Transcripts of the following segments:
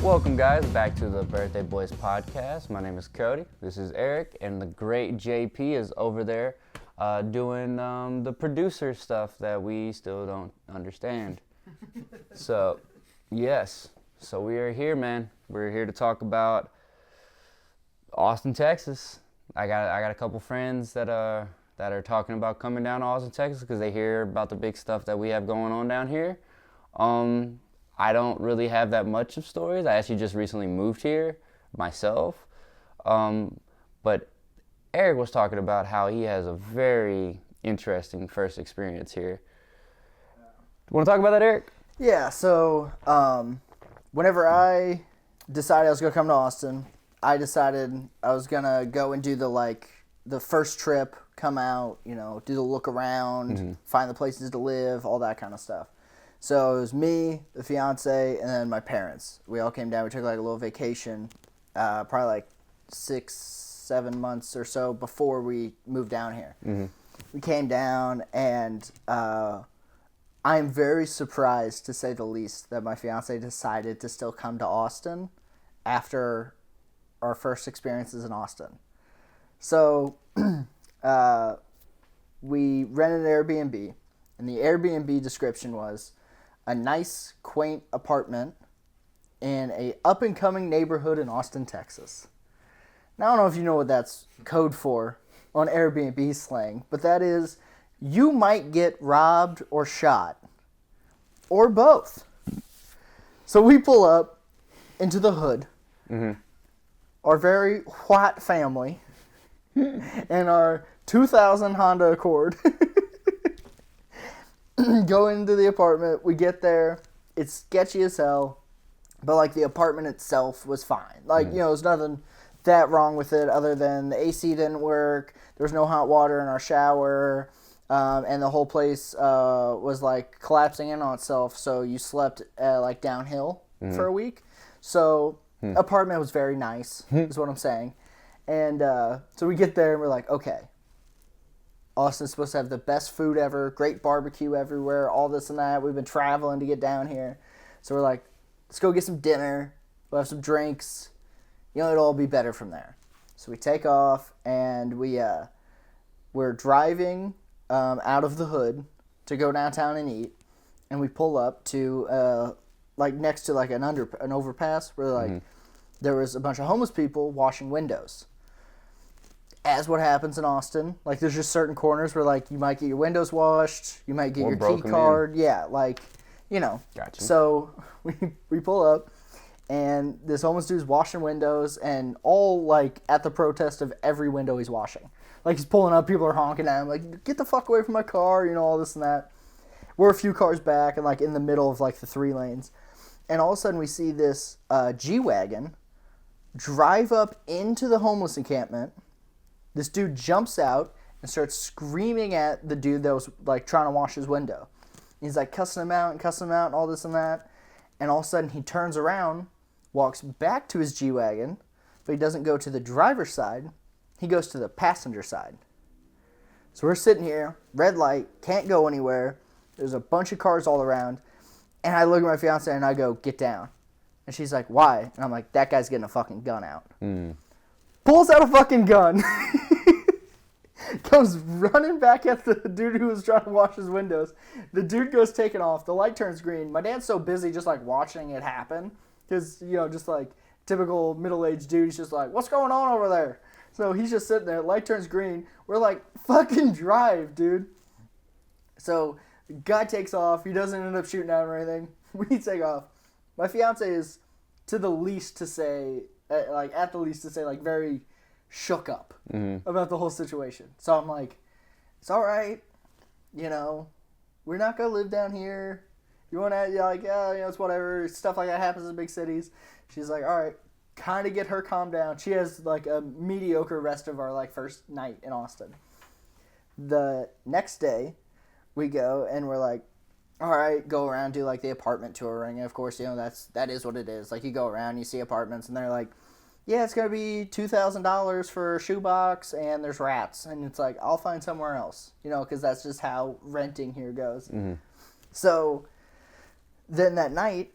Welcome, guys, back to the Birthday Boys podcast. My name is Cody. This is Eric, and the great JP is over there doing the producer stuff that we still don't understand. So, yes. So we are here, man. We're here to talk about Austin, Texas. I got a couple friends that are talking about coming down to Austin, Texas because they hear about the big stuff that we have going on down here. I don't really have that much of stories. I actually just recently moved here myself. But Eric was talking about how he has a very interesting first experience here. Want to talk about that, Eric? Yeah, so whenever I decided I was going to come to Austin, I decided I was going to go and do the first trip, come out, do the look around, find the places to live, all that kind of stuff. So it was me, the fiance, and then my parents. We all came down. We took a little vacation, probably 6-7 months or so before we moved down here. Mm-hmm. We came down, and I'm very surprised, to say the least, that my fiance decided to still come to Austin after our first experiences in Austin. So we rented an Airbnb, and the Airbnb description was a nice, quaint apartment in a up-and-coming neighborhood in Austin, Texas. Now, I don't know if you know what that's code for on Airbnb slang, but that is you might get robbed or shot, or both. So we pull up into the hood, our very white family, and our 2000 Honda Accord. Go into the apartment, we get there, it's sketchy as hell, but the apartment itself was fine. There's nothing that wrong with it other than the AC didn't work, there was no hot water in our shower, and the whole place was collapsing in on itself, so you slept downhill for a week. So apartment was very nice, is what I'm saying. And so we get there and we're like, okay, Austin's supposed to have the best food ever, great barbecue everywhere, all this and that. We've been traveling to get down here. So we're like, let's go get some dinner. We'll have some drinks. It'll all be better from there. So we take off, and we're driving out of the hood to go downtown and eat. And we pull up to, next to an overpass where there was a bunch of homeless people washing windows. As what happens in Austin, there's just certain corners where you might get your windows washed, you might get your key card, Gotcha. So we pull up, and this homeless dude's washing windows, and all at the protest of every window he's washing. He's pulling up, people are honking at him, get the fuck away from my car, all this and that. We're a few cars back and in the middle of the 3 lanes, and all of a sudden we see this G-Wagon drive up into the homeless encampment. This dude jumps out and starts screaming at the dude that was trying to wash his window. He's cussing him out and all this and that. And all of a sudden he turns around, walks back to his G-Wagon, but he doesn't go to the driver's side. He goes to the passenger side. So we're sitting here, red light, can't go anywhere. There's a bunch of cars all around. And I look at my fiance and I go, get down. And she's like, why? And I'm like, that guy's getting a fucking gun out. Pulls out a fucking gun. Comes running back at the dude who was trying to wash his windows. The dude goes taking off. The light turns green. My dad's so busy just watching it happen. Because, just typical middle-aged dude. He's just what's going on over there? So he's just sitting there. Light turns green. We're fucking drive, dude. So guy takes off. He doesn't end up shooting out or anything. We take off. My fiance is at the least to say, very shook up about the whole situation. So I'm like, it's all right. We're not going to live down here. You want to, it's whatever. Stuff like that happens in big cities. She's like, all right, kind of get her calmed down. She has a mediocre rest of our first night in Austin. The next day we go and we're like, all right, go around, do the apartment touring. And of course, that is what it is. You go around, you see apartments, and they're like, yeah, it's going to be $2,000 for a shoebox, and there's rats. And it's I'll find somewhere else, because that's just how renting here goes. So then that night,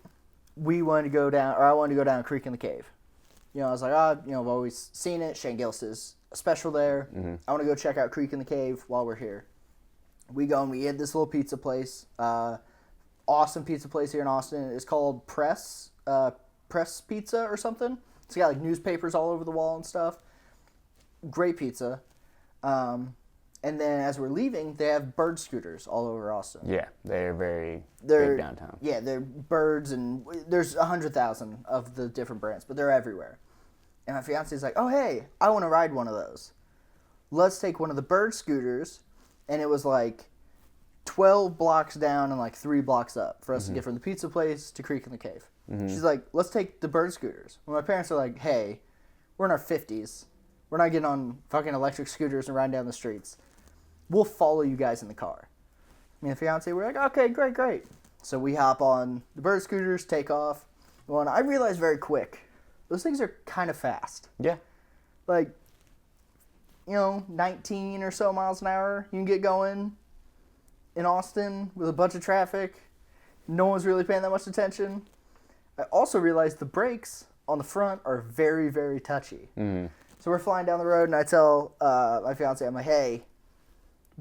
we wanted to go down, or I wanted to go down a creek in the cave. You know, I was like, I've always seen it. Shane Gillis is special there. Mm-hmm. I want to go check out Creek in the Cave while we're here. We go and we hit this little pizza place. Awesome pizza place here in Austin. It's called Press Pizza or something. It's got like newspapers all over the wall and stuff. Great pizza. And then as we're leaving, they have bird scooters all over Austin. Yeah, they're very big downtown. Yeah, they're birds, and there's 100,000 of the different brands, but they're everywhere. And my fiance's like, oh, hey, I want to ride one of those. Let's take one of the bird scooters. And it was like 12 blocks down and like 3 blocks up for us to get from the pizza place to Creek in the Cave. Mm-hmm. She's like, let's take the bird scooters. Well, my parents are like, hey, we're in our 50s. We're not getting on fucking electric scooters and riding down the streets. We'll follow you guys in the car. Me and the fiance were like, okay, great. So we hop on the bird scooters, take off. Well, and I realized very quick, those things are kind of fast. Yeah. Like, 19 or so miles an hour. You can get going in Austin with a bunch of traffic. No one's really paying that much attention. I also realized the brakes on the front are very, very touchy. Mm-hmm. So we're flying down the road, and I tell my fiance, I'm like, hey,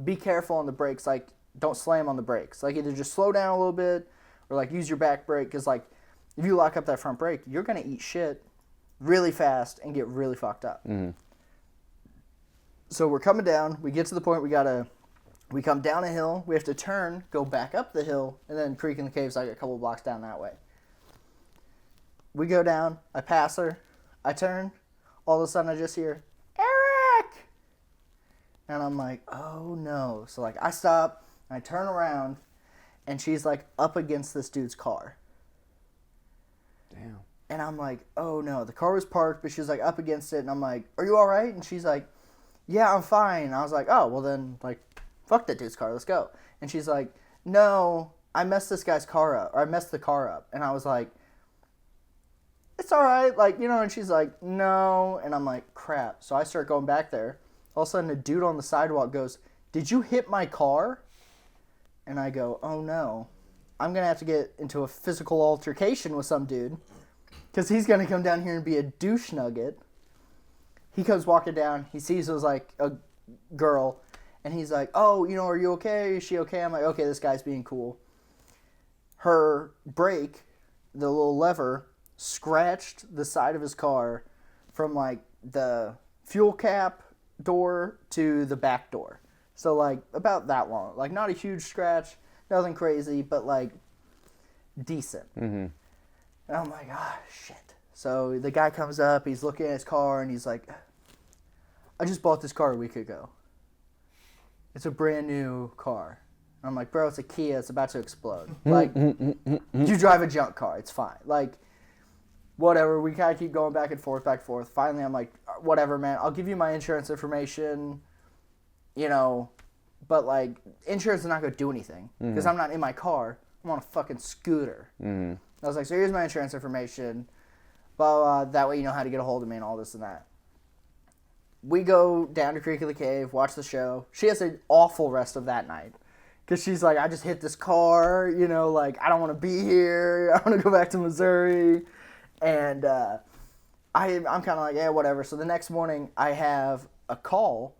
be careful on the brakes. Like, don't slam on the brakes. Like, either just slow down a little bit or, like, use your back brake. Because, like, if you lock up that front brake, you're going to eat shit really fast and get really fucked up. Mm-hmm. So we're coming down. We get to the point we come down a hill. We have to turn, go back up the hill, and then Creek in the Cave's like a couple blocks down that way. We go down. I pass her. I turn. All of a sudden, I just hear, Eric! And I'm like, oh, no. So, like, I stop, and I turn around, and she's, like, up against this dude's car. Damn. And I'm like, oh, no. The car was parked, but she was, like, up against it, and I'm like, are you all right? And she's like, yeah, I'm fine. And I was like, oh, well, then, like, fuck that dude's car. Let's go. And she's like, no, I messed this guy's car up, or I messed the car up. And I was like, it's all right, like, and she's like, no, and I'm like, crap. So I start going back there. All of a sudden, a dude on the sidewalk goes, did you hit my car? And I go, oh, no. I'm going to have to get into a physical altercation with some dude because he's going to come down here and be a douche nugget. He comes walking down. He sees it was, like, a girl, and he's like, oh, are you okay? Is she okay? I'm like, okay, this guy's being cool. Her brake, the little lever, scratched the side of his car from like the fuel cap door to the back door. So like about that long. Like not a huge scratch, nothing crazy, but like decent. Mm-hmm. And I'm like, shit. So the guy comes up, he's looking at his car and he's like, I just bought this car a week ago. It's a brand new car. And I'm like, bro, it's a Kia, it's about to explode. Like, you drive a junk car, it's fine. Like, whatever, we kind of keep going back and forth. Finally, I'm like, whatever, man, I'll give you my insurance information, but, like, insurance is not going to do anything because I'm not in my car. I'm on a fucking scooter. Mm-hmm. I was like, so here's my insurance information, blah, blah, blah, that way you know how to get a hold of me and all this and that. We go down to Creek of the Cave, watch the show. She has an awful rest of that night because she's like, I just hit this car, like, I don't want to be here. I want to go back to Missouri. And I'm kind of like, yeah, whatever. So the next morning, I have a call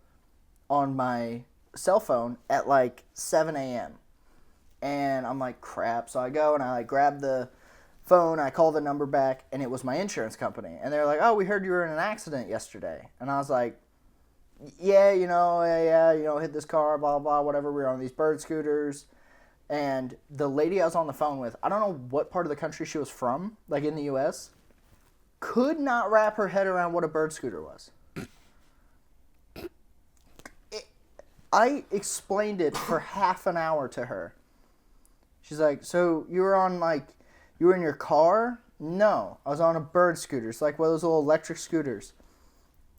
on my cell phone at like 7 a.m. And I'm like, crap. So I go and I like grab the phone. I call the number back, and it was my insurance company. And they're like, oh, we heard you were in an accident yesterday. And I was like, yeah, hit this car, blah, blah, whatever. We were on these bird scooters. And the lady I was on the phone with, I don't know what part of the country she was from, like in the U.S., could not wrap her head around what a bird scooter was. I explained it for half an hour to her. She's like, so you were in your car? No, I was on a bird scooter. It's like one of those little electric scooters.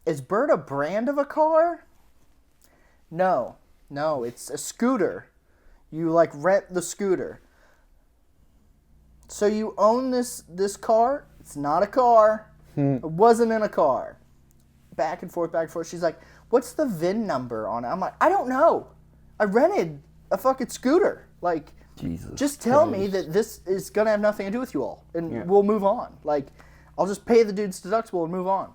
Is Bird a brand of a car? No, it's a scooter. You, like, rent the scooter. So you own this car? It's not a car. It wasn't in a car. Back and forth. She's like, what's the VIN number on it? I'm like, I don't know. I rented a fucking scooter. Like, Jesus. Just tell me that this is going to have nothing to do with you all, and we'll move on. Like, I'll just pay the dude's deductible and move on.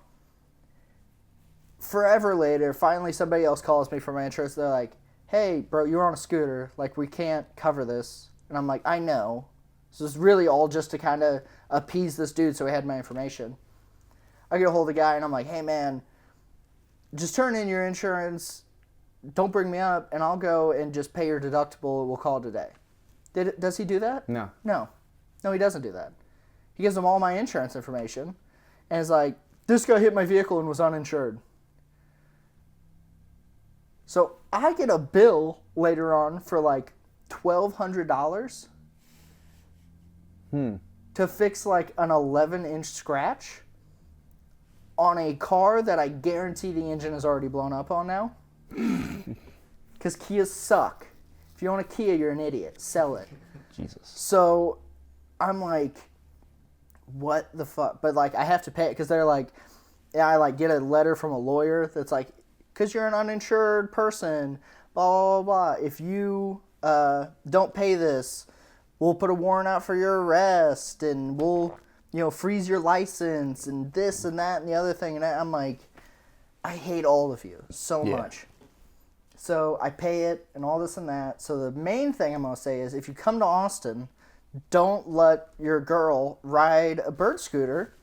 Forever later, finally somebody else calls me from my insurance. They're like, hey, bro, you were on a scooter. Like, we can't cover this. And I'm like, I know. So it's really all just to kind of appease this dude so he had my information. I get a hold of the guy, and I'm like, hey, man, just turn in your insurance. Don't bring me up, and I'll go and just pay your deductible. We'll call it a day. Does he do that? No. No, he doesn't do that. He gives them all my insurance information, and is like, this guy hit my vehicle and was uninsured. So I get a bill later on for like $1,200 to fix like an 11-inch scratch on a car that I guarantee the engine is already blown up on now. Because Kias suck. If you own a Kia, you're an idiot. Sell it. Jesus. So I'm like, what the fuck? But like, I have to pay it because they're like, I like get a letter from a lawyer that's like, because you're an uninsured person, blah, blah, blah. If you don't pay this, we'll put a warrant out for your arrest, and we'll, freeze your license, and this and that and the other thing. And I'm like, I hate all of you so much. So I pay it and all this and that. So the main thing I'm going to say is if you come to Austin, don't let your girl ride a bird scooter,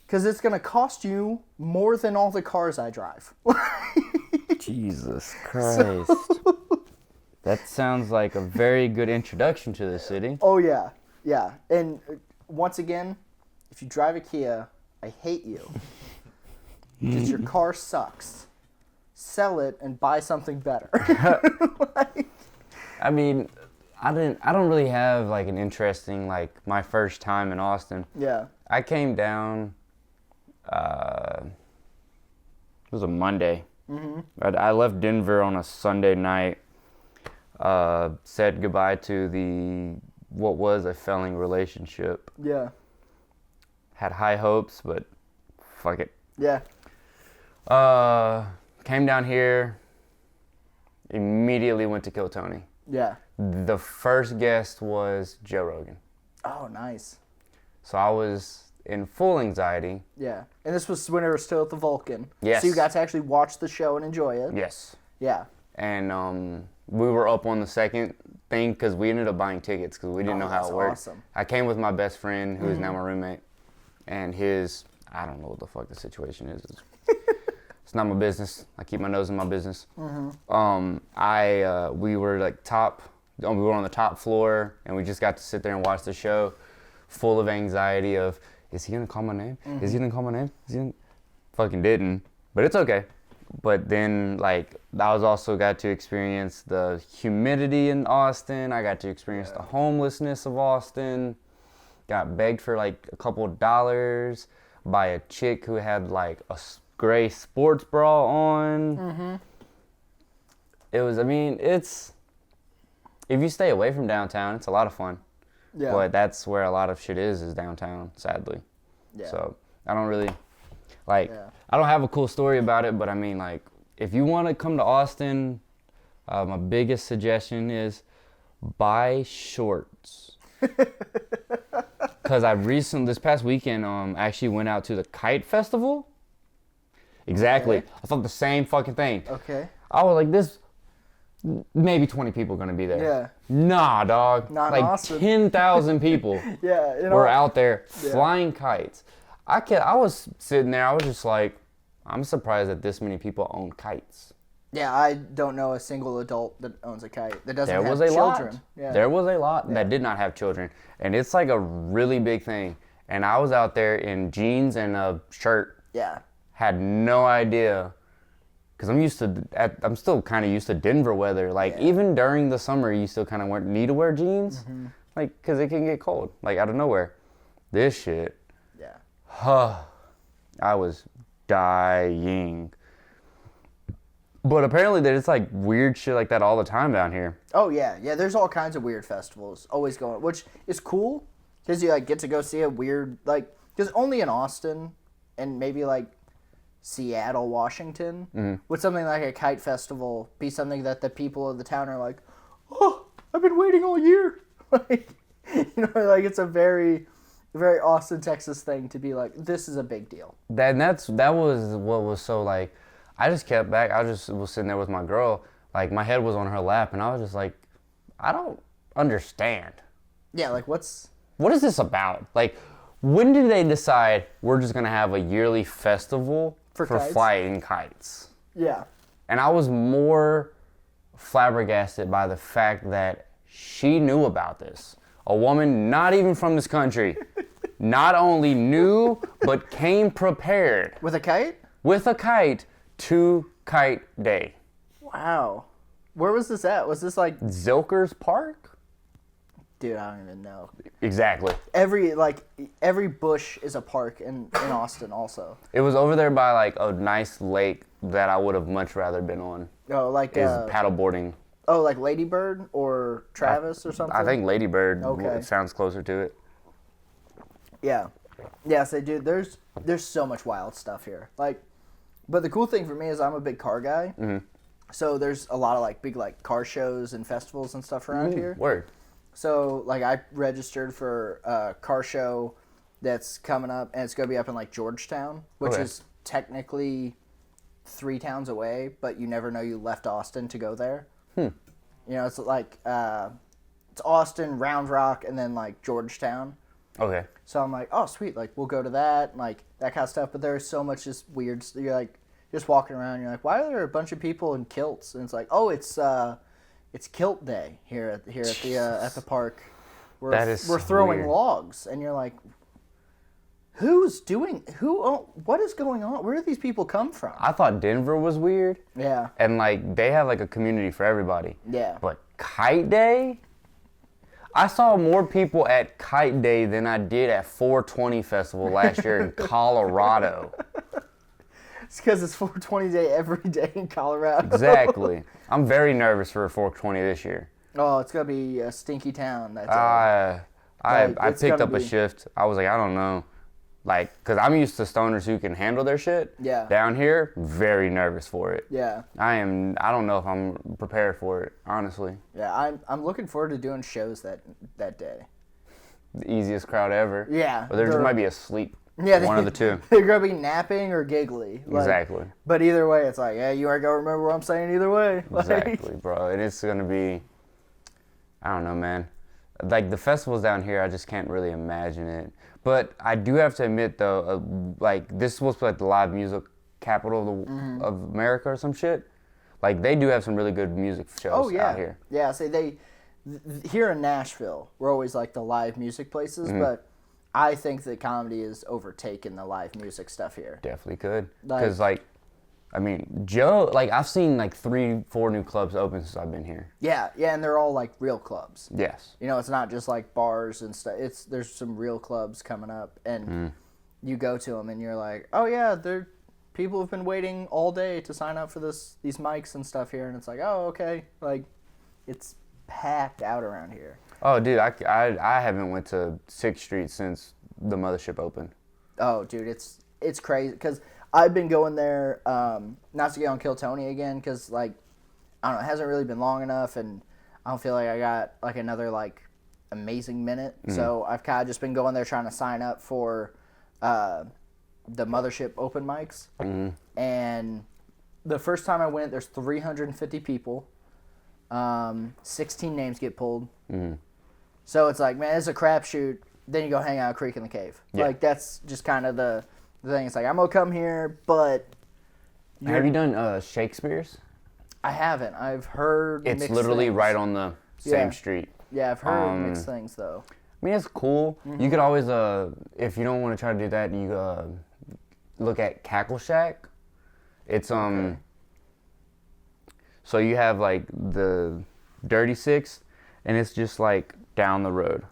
because it's going to cost you more than all the cars I drive. Jesus Christ. That sounds like a very good introduction to the city. Oh, yeah. Yeah. And once again, if you drive a Kia, I hate you. Because your car sucks. Sell it and buy something better. I mean, I don't really have like an interesting, like my first time in Austin. Yeah. I came down, it was a Monday. Mm-hmm. I left Denver on a Sunday night, said goodbye to what was a failing relationship. Yeah. Had high hopes, but fuck it. Yeah. Came down here, immediately went to kill Tony. Yeah. The first guest was Joe Rogan. Oh, nice. So I was in full anxiety. Yeah. And this was when we were still at the Vulcan. Yes. So you got to actually watch the show and enjoy it. Yes. Yeah. And we were up on the second thing because we ended up buying tickets because we didn't know how it worked. Awesome. I came with my best friend, who is now my roommate, and I don't know what the fuck the situation is. It's not my business. I keep my nose in my business. Mm-hmm. We were like we were on the top floor, and we just got to sit there and watch the show, full of anxiety of, is he gonna call my name? Mm-hmm. Is he gonna call my name? Fucking didn't, but it's okay. But then, like, I also got to experience the humidity in Austin. I got to experience the homelessness of Austin. Got begged for like a couple of dollars by a chick who had like a gray sports bra on. Mm-hmm. If you stay away from downtown, it's a lot of fun. Yeah. But that's where a lot of shit is downtown, sadly. Yeah. So I don't really, I don't have a cool story about it, but I mean, like, if you want to come to Austin, my biggest suggestion is buy shorts. Because this past weekend, actually went out to the Kite Festival. Exactly. Okay. I thought the same fucking thing. Okay. I was like, maybe 20 people are going to be there. Yeah. Nah, dog. Not like Austin. 10,000 people were out there flying kites. I was sitting there, I was just like, I'm surprised that this many people own kites. Yeah, I don't know a single adult that owns a kite that doesn't have children. Yeah. There was a lot that did not have children. And it's like a really big thing. And I was out there in jeans and a shirt. Yeah. Had no idea. Because I'm still kind of used to Denver weather. Like, even during the summer, you still kind of need to wear jeans. Mm-hmm. Like, because it can get cold. Like, out of nowhere. This shit. Yeah. I was dying. But apparently there's like weird shit like that all the time down here. Oh yeah, there's all kinds of weird festivals always going, which is cool because you like get to go see a weird because only in Austin and maybe like Seattle, Washington would something like a kite festival be something that the people of the town are like, oh, I've been waiting all year. Like, like it's a very, very Austin, Texas thing to be like, this is a big deal. That was what was so like. I just kept back. I just was sitting there with my girl. Like my head was on her lap, and I was just like, I don't understand. Yeah, like what is this about? Like, when did they decide we're just gonna have a yearly festival for flying kites? Yeah. And I was more flabbergasted by the fact that she knew about this. A woman not even from this country not only knew, but came prepared. With a kite? With a kite to Kite Day. Wow. Where was this at? Was this like... Zilker's Park? Dude, I don't even know. Exactly. Every bush is a park in Austin also. It was over there by like a nice lake that I would have much rather been on. Oh, like... Is paddleboarding. Oh, like Lady Bird or Travis or something? I think Lady Bird sounds closer to it. Yeah. Yeah, so dude, there's so much wild stuff here. Like, but the cool thing for me is I'm a big car guy. Mm-hmm. So there's a lot of like big like car shows and festivals and stuff around here. Word. So like I registered for a car show that's coming up, and it's going to be up in like Georgetown, which is technically 3 towns away, but you never know you left Austin to go there. It's like it's Austin, Round Rock, and then like Georgetown. Okay. So I'm like, oh sweet, like we'll go to that, and, like that kind of stuff. But there's so much just weird. You're like just walking around. You're like, why are there a bunch of people in kilts? And it's like, oh, it's kilt day here at the park. We're throwing weird. logs, and you're like, what is going on? Where do these people come from? I thought Denver was weird. Yeah. And like they have like a community for everybody. Yeah. But Kite Day? I saw more people at Kite Day than I did at 420 Festival last year in Colorado. It's because it's 420 Day every day in Colorado. Exactly. I'm very nervous for 420 this year. Oh, it's going to be a stinky town. I picked up a shift. I was like, I don't know. Like, because I'm used to stoners who can handle their shit. Yeah. Down here, very nervous for it. Yeah. I don't know if I'm prepared for it, honestly. Yeah, I'm looking forward to doing shows that day. The easiest crowd ever. Yeah. Or there might be asleep. Yeah. One of the two. They're going to be napping or giggly. Exactly. But either way, it's like, yeah, you aren't going to remember what I'm saying either way. Exactly, bro. And it's going to be, I don't know, man. Like, the festivals down here, I just can't really imagine it. But I do have to admit, though, like, this is supposed to be like the live music capital of America or some shit. Like, they do have some really good music shows out here. Yeah, here in Nashville, we're always like the live music places, but I think that comedy is overtaken the live music stuff here. Definitely could. Because, Joe, like, I've seen, like, 3-4 new clubs open since I've been here. Yeah, and they're all, like, real clubs. Yes. It's not just, like, bars and stuff. There's some real clubs coming up, and you go to them, and you're like, oh, yeah, people have been waiting all day to sign up for these mics and stuff here, and it's like, oh, okay. Like, it's packed out around here. Oh, dude, I haven't went to 6th Street since the Mothership opened. Oh, dude, it's crazy, because I've been going there, not to get on Kill Tony again, because, like, I don't know, it hasn't really been long enough, and I don't feel like I got, like, another, like, amazing minute. So I've kind of just been going there trying to sign up for the Mothership open mics. And the first time I went, there's 350 people. 16 names get pulled. So it's like, man, it's a crapshoot. Then you go hang out at Creek in the Cave. Yeah. Like, that's just kind of the thing. It's like, I'm going to come here, but... Have you done Shakespeare's? I haven't. I've heard it's literally things. Right on the same street. Yeah, I've heard mixed things, though. I mean, it's cool. You could always, if you don't want to try to do that, you look at Cackle Shack. It's, so you have, like, the Dirty Six, and it's just, like, down the road.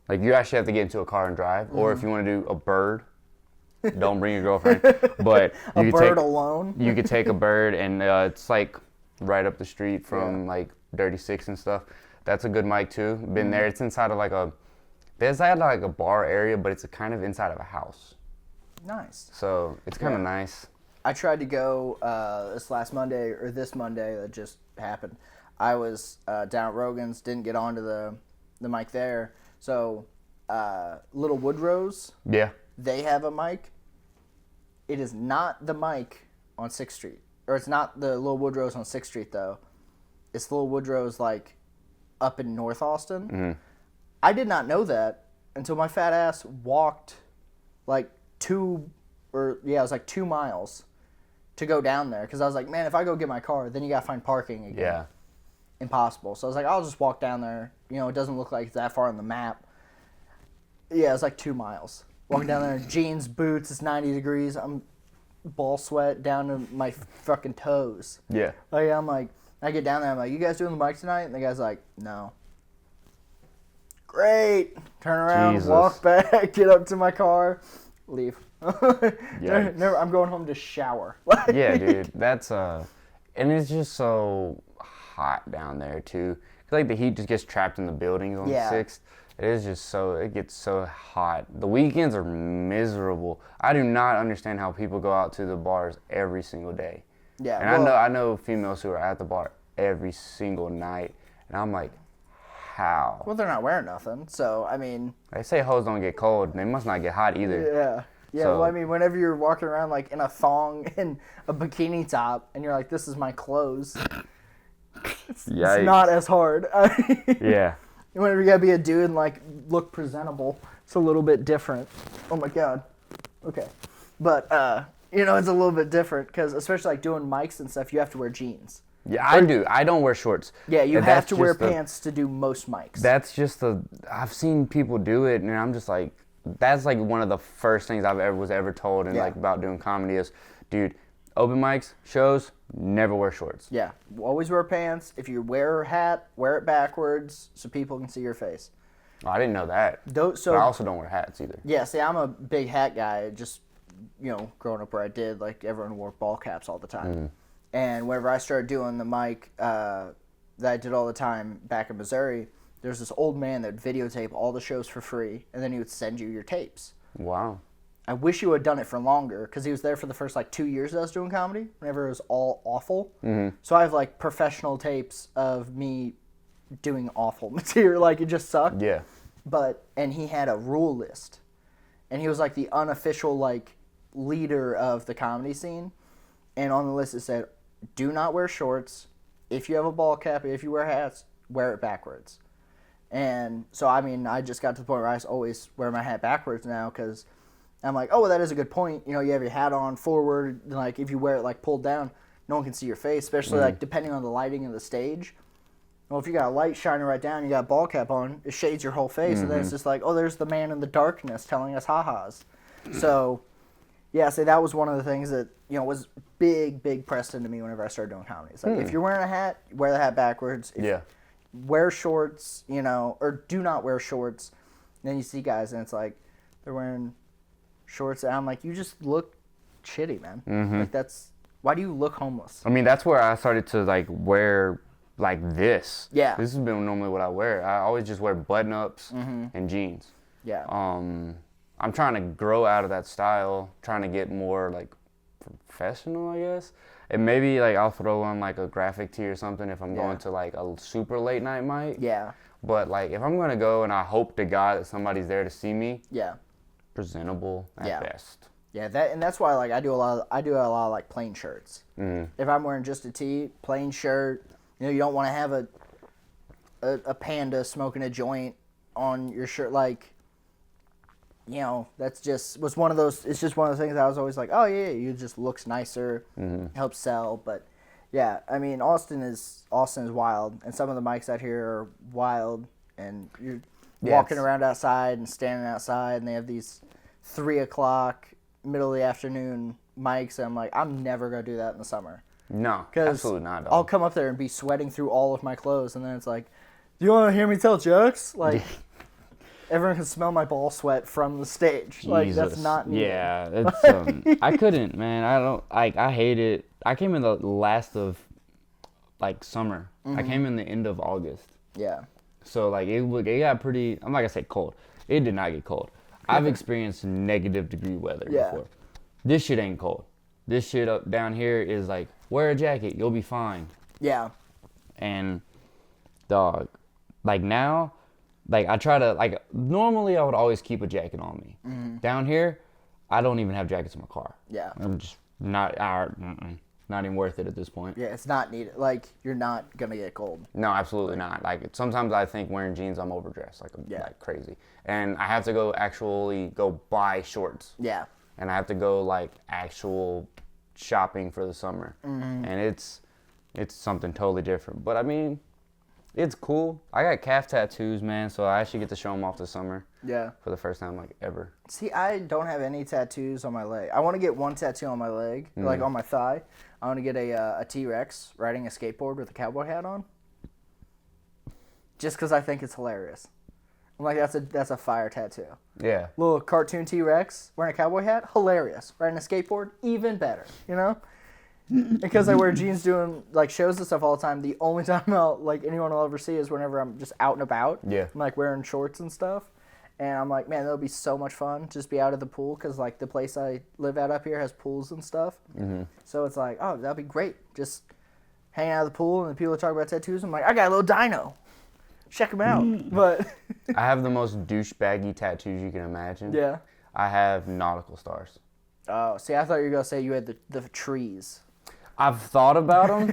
Like, you actually have to get into a car and drive. Or if you want to do a bird, don't bring your girlfriend. But you alone? You could take a bird, and it's, like, right up the street from, like, Dirty Six and stuff. That's a good mic, too. Been there. It's inside of, like, a bar area, but it's kind of inside of a house. Nice. So, it's kind of nice. I tried to go this Monday that just happened. I was down at Rogan's, didn't get onto the mic there. So, Little Woodrow's, Yeah. they have a mic. It is not the mic on 6th Street. Or it's not the Little Woodrow's on 6th Street, though. It's Little Woodrow's, like, up in North Austin. Mm-hmm. I did not know that until my fat ass walked, like, 2 miles to go down there. Because I was like, man, if I go get my car, then you got to find parking again. Yeah. Impossible. So I was like, I'll just walk down there. You know, it doesn't look like it's that far on the map. Yeah, it's like 2 miles. Walking down there, jeans, boots, it's 90 degrees. I'm ball sweat down to my fucking toes. Yeah. Like, I'm like, I get down there, I'm like, you guys doing the mic tonight? And the guy's like, no. Great. Turn around, Jesus. walk back, get up to my car, leave. Yeah. I'm going home to shower. Yeah, dude. That's and it's just so hot down there too. 'Cause, like, the heat just gets trapped in the buildings on 6th. It gets so hot. The weekends are miserable. I do not understand how people go out to the bars every single day. Yeah. And I know females who are at the bar every single night, and I'm like, how? Well, they're not wearing nothing, so I mean. They say hoes don't get cold. They must not get hot either. Yeah. Yeah, So- well, I mean, whenever you're walking around, like, in a thong and a bikini top, and you're like, this is my clothes, it's not as hard. Yeah. Whenever you gotta be a dude and, like, look presentable, it's a little bit different. Oh, my God. Okay. But, you know, it's a little bit different, because especially, like, doing mics and stuff, you have to wear jeans. Yeah, I do. I don't wear shorts. Yeah, you And have that's to wear just the- pants to do most mics. That's just I've seen people do it, and I'm just like, that's like one of the first things I was ever told, and Yeah. like about doing comedy is, dude, open mics, shows, never wear shorts. Yeah, always wear pants. If you wear a hat, wear it backwards so people can see your face. Oh, I didn't know that. So But I also don't wear hats either. yeah, see, I'm a big hat guy. Just, you know, growing up where I did, like, everyone wore ball caps all the time. And whenever I started doing the mic that I did all the time back in Missouri, there's this old man that would videotape all the shows for free, and then he would send you your tapes. Wow. I wish he would have done it for longer, because he was there for the first, like, 2 years that I was doing comedy, whenever it was all awful. So I have, like, professional tapes of me doing awful material. Like, it just sucked. Yeah. And he had a rule list. And he was, like, the unofficial, like, leader of the comedy scene. And on the list it said, do not wear shorts. If you have a ball cap, if you wear hats, wear it backwards. And so, I mean, I just got to the point where I always wear my hat backwards now, because I'm like, oh, well, that is a good point. You know, you have your hat on forward. Like, if you wear it, like, pulled down, no one can see your face, especially, like, depending on the lighting of the stage. Well, if you got a light shining right down, you got a ball cap on, it shades your whole face, and then it's just like, oh, there's the man in the darkness telling us ha-has. So, yeah, so that was one of the things that, you know, was big pressed into me whenever I started doing comedy. It's like, if you're wearing a hat, wear the hat backwards. Yeah. Wear shorts, you know, or do not wear shorts. And then you see guys, and it's like, they're wearing shorts, and I'm like, you just look shitty, man. Like, why do you look homeless? I mean, that's where I started to, like, wear, like, this. Yeah. This has been normally what I wear. I always just wear button-ups and jeans. Yeah. I'm trying to grow out of that style, trying to get more, like, professional, I guess. And maybe, like, I'll throw on, like, a graphic tee or something if I'm going to, like, a super late night mic. Yeah. But, like, if I'm going to go and I hope to God that somebody's there to see me, Yeah. presentable at best. Yeah, that's why, like, I do a lot of like plain shirts. If I'm wearing just a tee, plain shirt, you know, you don't want to have a panda smoking a joint on your shirt, like, you know, it's just one of those things that I was always like, oh yeah, you just looks nicer, helps sell. But yeah, I mean, Austin is wild, and some of the mics out here are wild, and you're walking around outside and standing outside, and they have these 3 o'clock middle of the afternoon mics, and I'm like, I'm never gonna do that in the summer. No, absolutely not. Dog. I'll come up there and be sweating through all of my clothes, and then it's like, do you want to hear me tell jokes? Like, everyone can smell my ball sweat from the stage. Like, that's not me. Yeah, it's I couldn't, man. I hate it. I came in the last of, like, summer. I came in the end of August. Yeah. So, like, it got pretty, I'm not gonna say cold. It did not get cold. I've experienced negative degree weather before. This shit ain't cold. This shit up down here is like, wear a jacket, you'll be fine. Yeah. And Dog. Like now, like I try to, like normally I would always keep a jacket on me. Mm-hmm. Down here, I don't even have jackets in my car. Yeah. I'm just not even worth it at this point. Yeah, it's not needed. Like, you're not going to get cold. No, absolutely not. Like sometimes I think wearing jeans I'm overdressed like crazy. And I have to go buy shorts. Yeah. And I have to go like actual shopping for the summer. Mm-hmm. And it's something totally different. But I mean, it's cool. I got calf tattoos, man, so I actually get to show them off this summer. Yeah. For the first time, like, ever. See, I don't have any tattoos on my leg. I want to get one tattoo on my leg, like on my thigh. I want to get a T-Rex riding a skateboard with a cowboy hat on. Just because I think it's hilarious. I'm like, that's a fire tattoo. Yeah. Little cartoon T-Rex wearing a cowboy hat, hilarious. Riding a skateboard, even better, you know? Because I wear jeans doing like shows and stuff all the time. The only time anyone will ever see is whenever I'm just out and about. Yeah. I'm like wearing shorts and stuff, and I'm like, man, that'll be so much fun. Just be out of the pool because like the place I live at up here has pools and stuff. Mm-hmm. So it's like, oh, that'd be great. Just hang out of the pool and the people talk about tattoos. I'm like, I got a little dino. Check them out. But I have the most douchebaggy tattoos you can imagine. yeah. I have nautical stars. Oh, see, I thought you were gonna say you had the trees. I've thought about them.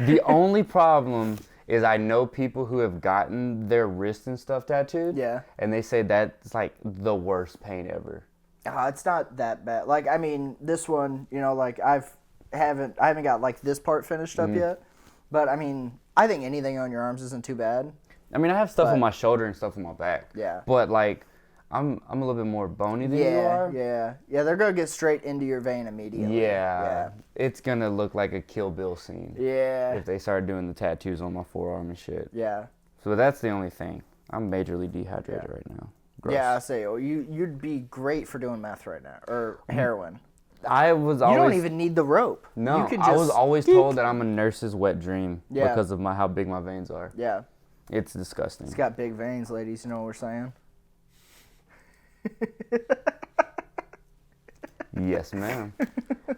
The only problem is I know people who have gotten their wrists and stuff tattooed. Yeah. And they say that's like the worst pain ever. It's not that bad. Like, I mean, this one, you know, like I haven't got like this part finished up yet. But I mean, I think anything on your arms isn't too bad. I mean, I have stuff on my shoulder and stuff on my back. Yeah. But like, I'm a little bit more bony than you are. Yeah. They're gonna get straight into your vein immediately. Yeah. It's gonna look like a Kill Bill scene. Yeah. If they start doing the tattoos on my forearm and shit. Yeah. So that's the only thing. I'm majorly dehydrated right now. Gross. Yeah, I say, you'd be great for doing meth right now or heroin. I was always. You don't even need the rope. No, you could just I was always told that I'm a nurse's wet dream because of how big my veins are. Yeah. It's disgusting. It's got big veins, ladies. You know what we're saying? Yes, ma'am.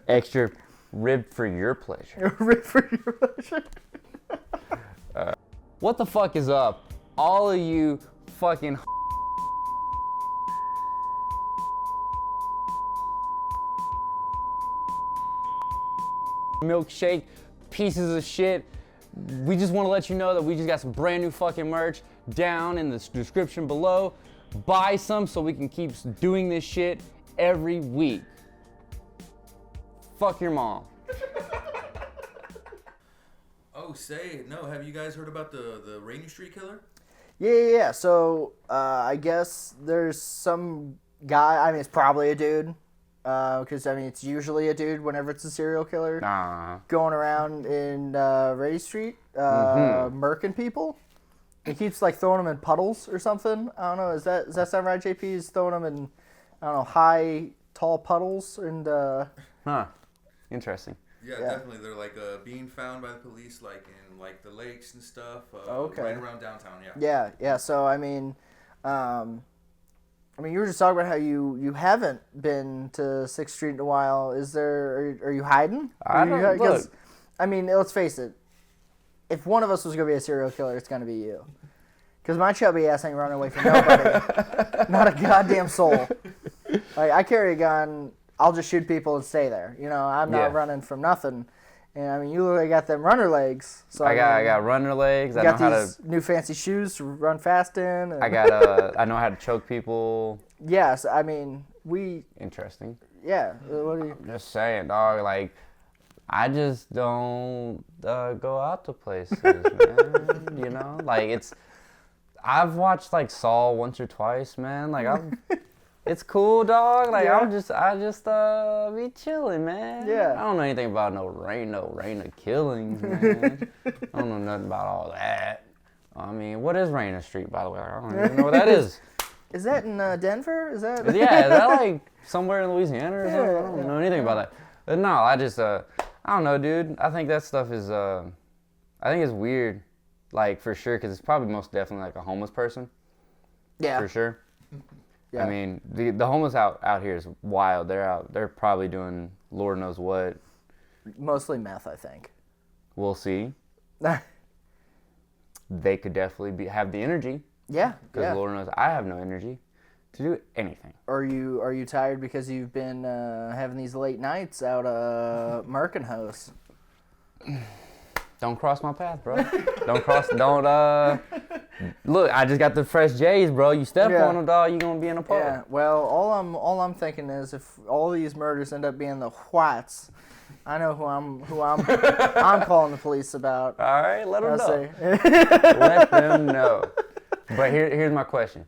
Extra rib for your pleasure. Rib for your pleasure. What the fuck is up? All of you fucking milkshake pieces of shit. We just want to let you know that we just got some brand new fucking merch down in the description below. Buy some so we can keep doing this shit every week. Fuck your mom. Oh, have you guys heard about the Rainey Street killer? Yeah. So, I guess there's some guy, I mean, it's probably a dude, because, I mean, it's usually a dude whenever it's a serial killer going around in Rainey Street, murking people. He keeps, like, throwing them in puddles or something. I don't know. Does that sound right, JP? He's throwing them in, I don't know, high, tall puddles and... Interesting. Yeah, definitely. They're like being found by the police, like in like the lakes and stuff. Right around downtown. Yeah. So I mean, you were just talking about how you haven't been to 6th Street in a while. Are you hiding? Look. I mean, let's face it. If one of us was gonna be a serial killer, it's gonna be you. Because my chubby ass ain't running away from nobody. Not a goddamn soul. Like, I carry a gun. I'll just shoot people and stay there. You know, I'm not running from nothing. And I mean, you look like you got them runner legs. So I got runner legs. I got these new fancy shoes to run fast in. And I know how to choke people. Yes, I mean Interesting. Yeah. What are you? I'm just saying, dog. Like, I just don't go out to places, man. You know, like I've watched like Saw once or twice, man. Like it's cool, dog. Like I just be chilling, man. Yeah. I don't know anything about no rain of killings, man. I don't know nothing about all that. I mean, what is Rainer Street, by the way? I don't even know what that is. Is that in Denver? Is that? Yeah, is that like somewhere in Louisiana or something? I don't know anything about that. But no, I don't know, dude. I think that stuff is, I think it's weird, like for sure, because it's probably most definitely like a homeless person. Yeah. For sure. Yeah. I mean, the homeless out here is wild. They're probably doing Lord knows what. Mostly meth, I think. We'll see. they could definitely have the energy. Yeah. Because Lord knows I have no energy to do anything. Are you tired because you've been having these late nights out Merkenhose? Don't cross my path, bro. Look, I just got the fresh J's, bro. You step on them, dog, you gonna be in a pub. Yeah. Well, all I'm thinking is if all these murders end up being the whites, I know who I'm calling the police about. All right, let them know. Say. Let them know. But here's my question.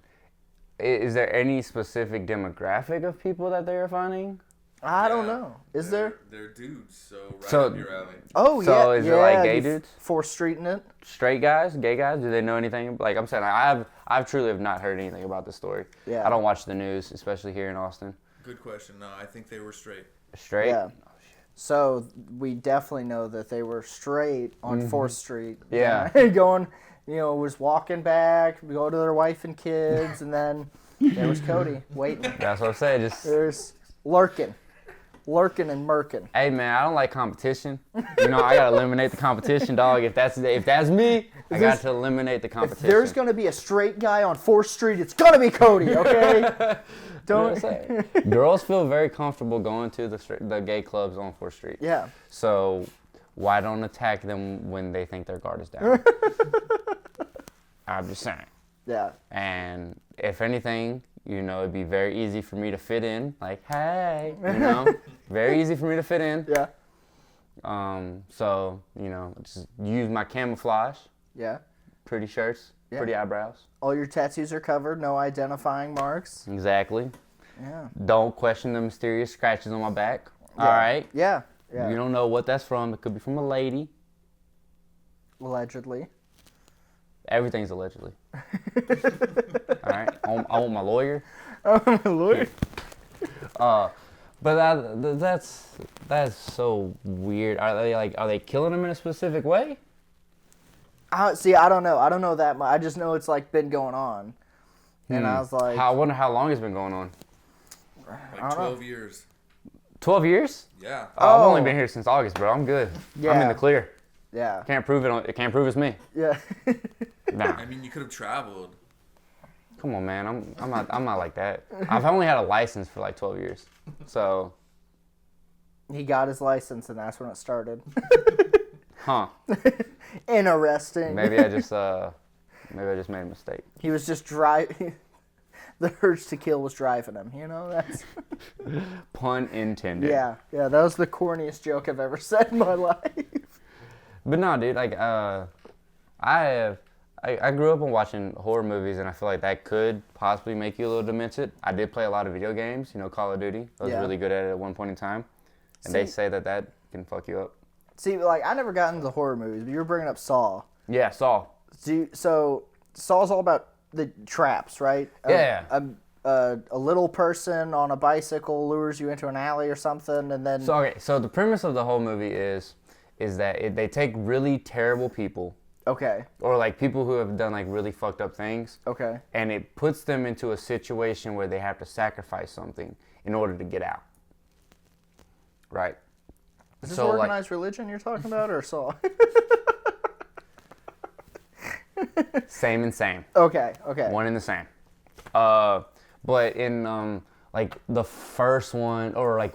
Is there any specific demographic of people that they are finding? I don't know. Is there? They're dudes, so up your alley. Oh, yeah. So is it like gay dudes? 4th Street in it? Straight guys? Gay guys? Do they know anything? Like I'm saying, I've truly have not heard anything about this story. Yeah. I don't watch the news, especially here in Austin. Good question. No, I think they were straight. Straight? Yeah. So we definitely know that they were straight on 4th Street. Yeah. Going, was walking back, go to their wife and kids, and then there was Cody waiting. That's what I'm saying. There's lurking and murking. Hey man, I don't like competition. I gotta eliminate the competition, dog. If that's me, I got to eliminate the competition. If there's gonna be a straight guy on 4th Street, it's gonna be Cody, okay? Don't. Girls feel very comfortable going to the gay clubs on 4th Street. Yeah. So why don't attack them when they think their guard is down? I'm just saying. Yeah. And if anything, it'd be very easy for me to fit in. Like, hey, very easy for me to fit in. Yeah. So, just use my camouflage. Yeah. Pretty shirts, pretty eyebrows. All your tattoos are covered, no identifying marks. Exactly. Yeah. Don't question the mysterious scratches on my back. Yeah. All right? Yeah. Yeah. You don't know what that's from. It could be from a lady. Allegedly. Everything's allegedly. All right? I want my lawyer. Oh, my lawyer. But that's so weird. Are they killing him in a specific way? See, I don't know. I don't know that much. I just know it's been going on. And I was like, I wonder how long it's been going on. Like 12 years. 12 years? Yeah. I've only been here since August, bro. I'm good. Yeah. I'm in the clear. Yeah. Can't prove it. It can't prove it's me. Yeah. Nah. I mean, you could have traveled. Come on, man. I'm not like that. I've only had a license for 12 years. So. He got his license, and that's when it started. Huh. Interesting. Maybe I just made a mistake. He was just driving. The urge to kill was driving him. That's. Pun intended. Yeah. That was the corniest joke I've ever said in my life. But no, dude. I grew up on watching horror movies, and I feel like that could possibly make you a little demented. I did play a lot of video games. Call of Duty. I was really good at it at one point in time, and they say that can fuck you up. See, I never got into horror movies, but you were bringing up Saw. Yeah, Saw. So Saw's all about the traps, right? Yeah. A little person on a bicycle lures you into an alley or something, and then. So the premise of the whole movie is that they take really terrible people. Okay. Or people who have done really fucked up things. Okay. And it puts them into a situation where they have to sacrifice something in order to get out. Right. Is this organized religion you're talking about, or Saw? Same and same. Okay. One and the same. But in the first one, or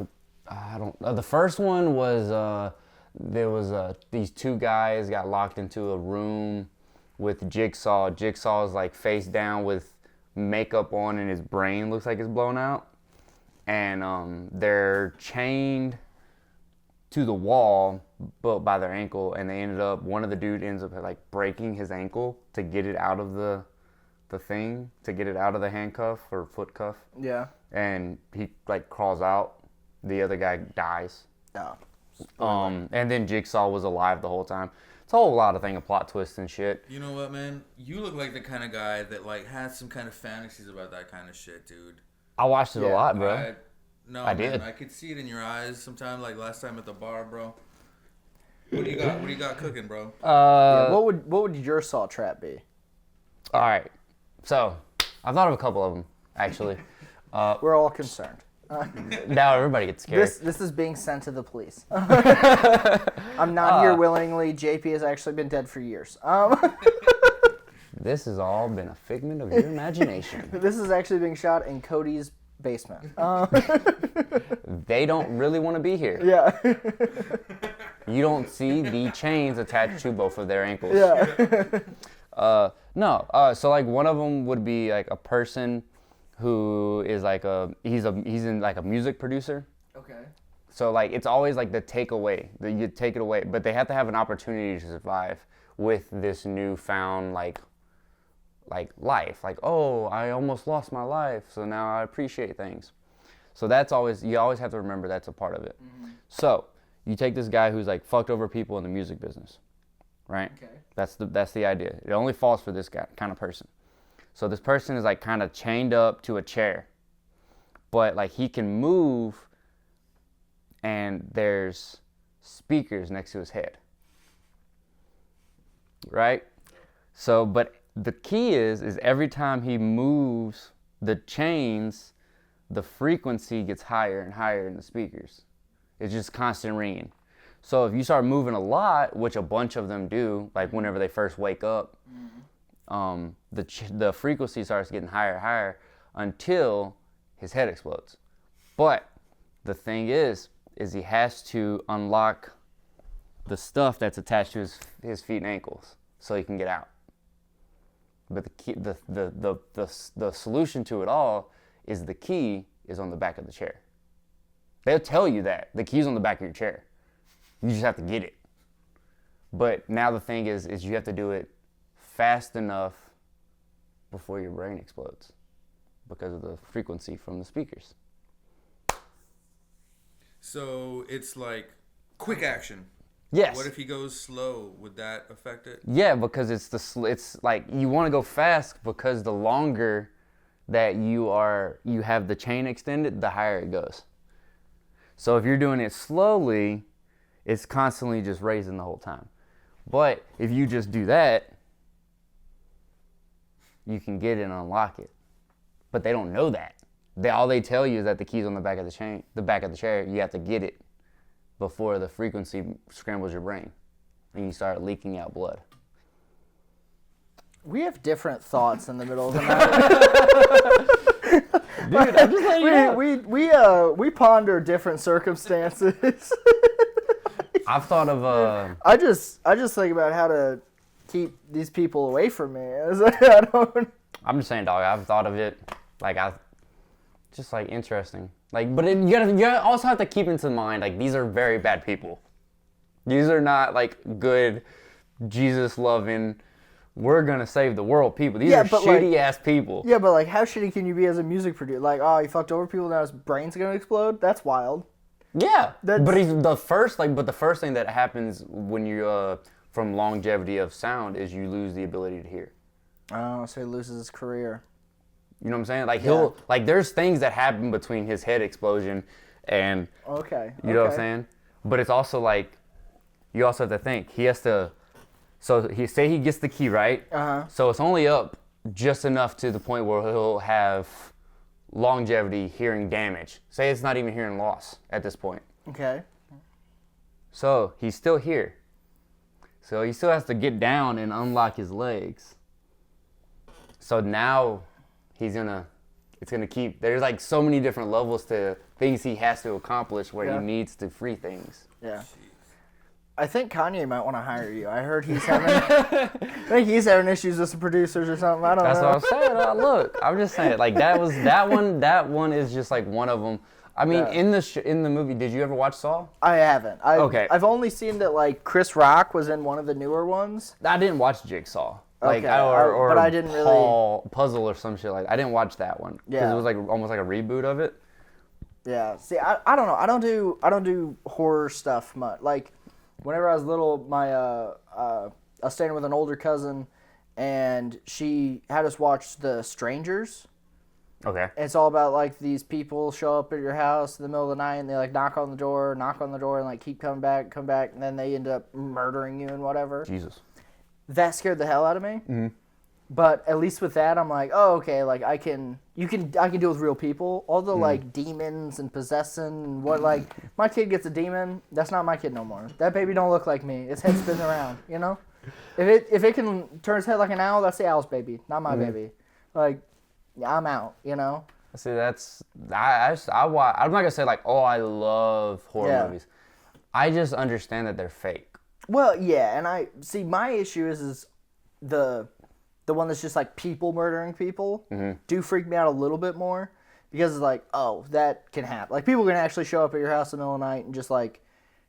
the first one was there was these two guys got locked into a room with Jigsaw. Jigsaw is face down with makeup on, and his brain looks like it's blown out. And they're chained to the wall, but by their ankle, and one of the dude ends up breaking his ankle to get it out of the thing, to get it out of the handcuff or foot cuff. Yeah. And he crawls out. The other guy dies. Oh. And then Jigsaw was alive the whole time. It's a whole lot of plot twists and shit. You know what, man? You look like the kind of guy that has some kind of fantasies about that kind of shit, dude. I watched it a lot, bro. I did. I could see it in your eyes sometime, last time at the bar, bro. What do you got? What do you got cooking, bro? What would your Saw trap be? All right. So, I've thought of a couple of them, actually. We're all concerned. Now everybody gets scared. This is being sent to the police. I'm not here willingly. JP has actually been dead for years. This has all been a figment of your imagination. This is actually being shot in Cody's basement. They don't really want to be here. Yeah. You don't see the chains attached to both of their ankles. Yeah. No. So like one of them would be like a person who is like he's in like a music producer. Okay. So like it's always like the takeaway that you take it away, but they have to have an opportunity to survive with this newfound like life. Like, oh, I almost lost my life, so now I appreciate things. So you always have to remember that's a part of it. Mm-hmm. So you take this guy who's like fucked over people in the music business, right? Okay. That's the idea. It only falls for this guy kind of person. So this person is like kind of chained up to a chair, but like he can move, and there's speakers next to his head, right? So, but the key is every time he moves the chains, the frequency gets higher and higher in the speakers. It's just constant ringing. So if you start moving a lot, which a bunch of them do, like whenever they first wake up, the frequency starts getting higher and higher until his head explodes. But the thing is he has to unlock the stuff that's attached to his feet and ankles so he can get out. But the key, the solution to it all is the key is on the back of the chair. They'll tell you that the key's on the back of your chair. You just have to get it. But now the thing is you have to do it fast enough before your brain explodes because of the frequency from the speakers. So it's like quick action. Yes. What if he goes slow? Would that affect it? Yeah, because it's like you want to go fast because the longer that you have the chain extended, the higher it goes. So if you're doing it slowly, it's constantly just raising the whole time. But if you just do that, you can get it and unlock it. But they don't know that. All they tell you is that the key's on the back of the back of the chair. You have to get it before the frequency scrambles your brain and you start leaking out blood. We have different thoughts in the middle of the night. Dude, I'm just letting you know. We ponder different circumstances. I've thought of I just think about how to keep these people away from me. I don't. I'm just saying, dog. I've thought of it, just like interesting. Like, but you gotta also have to keep into mind, like, these are very bad people. These are not like good, Jesus loving, we're gonna save the world people. These are shitty ass people. Yeah, but like, how shitty can you be as a music producer? Like, oh, he fucked over people, now his brain's gonna explode. That's wild. Yeah, but he's the first thing that happens when you from longevity of sound is you lose the ability to hear. Oh, so he loses his career. You know what I'm saying? Like he'll there's things that happen between his head explosion and you know what I'm saying? But it's also like you also have to think he has to. So he gets the key right. So it's only up just enough to the point where he'll have longevity hearing damage. Say it's not even hearing loss at this point. Okay. So he's still here. So he still has to get down and unlock his legs. So now it's gonna keep, there's like so many different levels to things he has to accomplish where he needs to free things. Yeah. I think Kanye might want to hire you. I heard he's having issues with some producers or something. I don't know. That's what I'm saying. Look, I'm just saying, like that one is just like one of them. I mean, in the movie, did you ever watch Saw? I haven't. Okay. I've only seen that like Chris Rock was in one of the newer ones. I didn't watch Jigsaw. Like, okay. or but I didn't Puzzle or some shit like that. I didn't watch that one. Because it was like almost like a reboot of it. Yeah. See, I don't know. I don't do horror stuff much. Like, whenever I was little, I was staying with an older cousin, and she had us watch The Strangers. Okay. It's all about like these people show up at your house in the middle of the night, and they like knock on the door, and like keep coming back, and then they end up murdering you and whatever. Jesus. That scared the hell out of me. Mm-hmm. But at least with that, I'm like, oh, okay, like I can deal with real people. All the like demons and possessing and what, like my kid gets a demon, that's not my kid no more. That baby don't look like me. Its head spins around, you know? If it can turn its head like an owl, that's the owl's baby, not my baby. Like, I'm out, you know? See, that's I watch. I'm not gonna say like, oh, I love horror movies. I just understand that they're fake. Well, yeah, and I see my issue is the one that's just like people murdering people do freak me out a little bit more because it's like, oh, that can happen. Like people can actually show up at your house in the middle of the night and just like